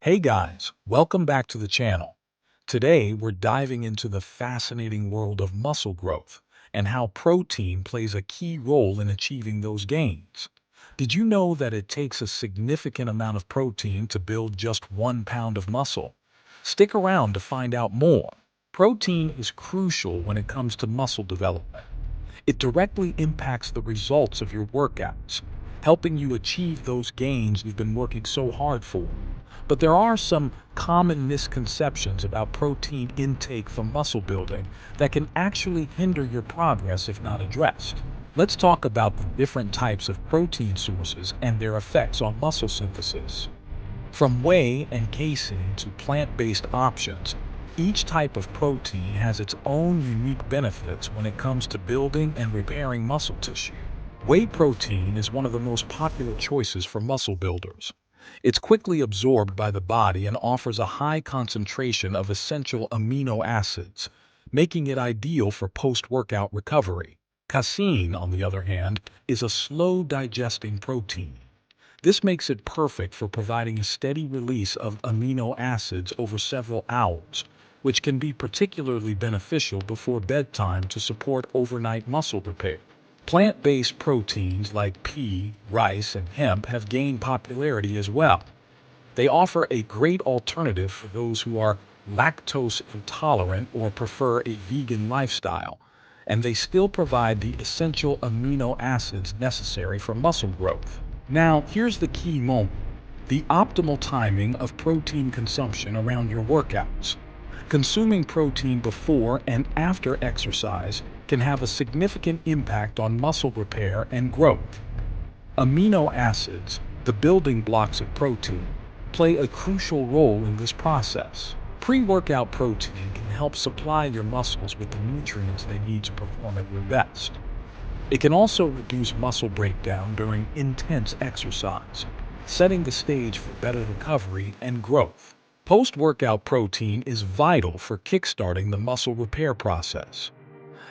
Hey guys, welcome back to the channel. Today we're diving into the fascinating world of muscle growth and how protein plays a key role in achieving those gains. Did you know that it takes a significant amount of protein to build just 1 pound of muscle? Stick around to find out more. Protein is crucial when it comes to muscle development. It directly impacts the results of your workouts, helping you achieve those gains you've been working so hard for. But there are some common misconceptions about protein intake for muscle building that can actually hinder your progress if not addressed. Let's talk about the different types of protein sources and their effects on muscle synthesis. From whey and casein to plant-based options, each type of protein has its own unique benefits when it comes to building and repairing muscle tissue. Whey protein is one of the most popular choices for muscle builders. It's quickly absorbed by the body and offers a high concentration of essential amino acids, making it ideal for post-workout recovery. Casein, on the other hand, is a slow-digesting protein. This makes it perfect for providing a steady release of amino acids over several hours, which can be particularly beneficial before bedtime to support overnight muscle repair. Plant-based proteins like pea, rice, and hemp have gained popularity as well. They offer a great alternative for those who are lactose intolerant or prefer a vegan lifestyle, and they still provide the essential amino acids necessary for muscle growth. Now, here's the key moment: the optimal timing of protein consumption around your workouts. Consuming protein before and after exercise can have a significant impact on muscle repair and growth. Amino acids, the building blocks of protein, play a crucial role in this process. Pre-workout protein can help supply your muscles with the nutrients they need to perform at their best. It can also reduce muscle breakdown during intense exercise, setting the stage for better recovery and growth. Post-workout protein is vital for kickstarting the muscle repair process.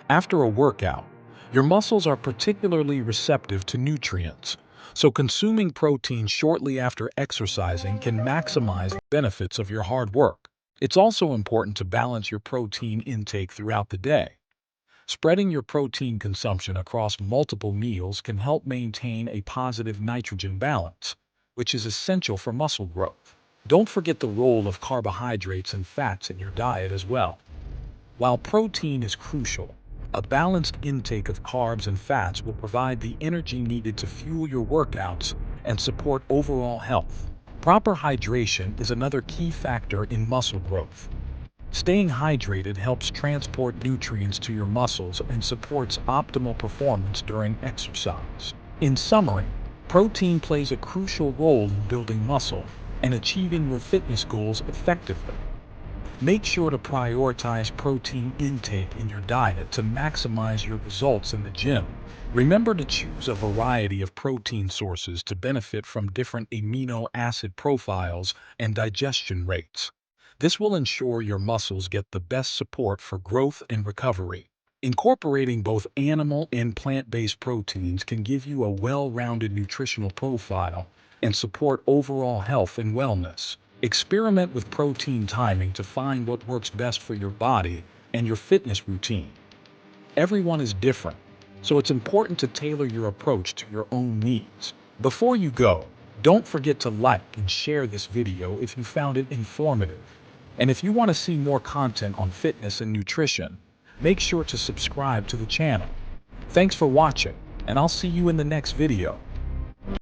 After a workout, your muscles are particularly receptive to nutrients, so consuming protein shortly after exercising can maximize the benefits of your hard work. It's also important to balance your protein intake throughout the day. Spreading your protein consumption across multiple meals can help maintain a positive nitrogen balance, which is essential for muscle growth. Don't forget the role of carbohydrates and fats in your diet as well. While protein is crucial, a balanced intake of carbs and fats will provide the energy needed to fuel your workouts and support overall health. Proper hydration is another key factor in muscle growth. Staying hydrated helps transport nutrients to your muscles and supports optimal performance during exercise. In summary, protein plays a crucial role in building muscle and achieving your fitness goals effectively. Make sure to prioritize protein intake in your diet to maximize your results in the gym. Remember to choose a variety of protein sources to benefit from different amino acid profiles and digestion rates. This will ensure your muscles get the best support for growth and recovery. Incorporating both animal and plant-based proteins can give you a well-rounded nutritional profile and support overall health and wellness. Experiment with protein timing to find what works best for your body and your fitness routine. Everyone is different, so it's important to tailor your approach to your own needs. Before you go, don't forget to like and share this video if you found it informative. And if you want to see more content on fitness and nutrition, make sure to subscribe to the channel. Thanks for watching, and I'll see you in the next video.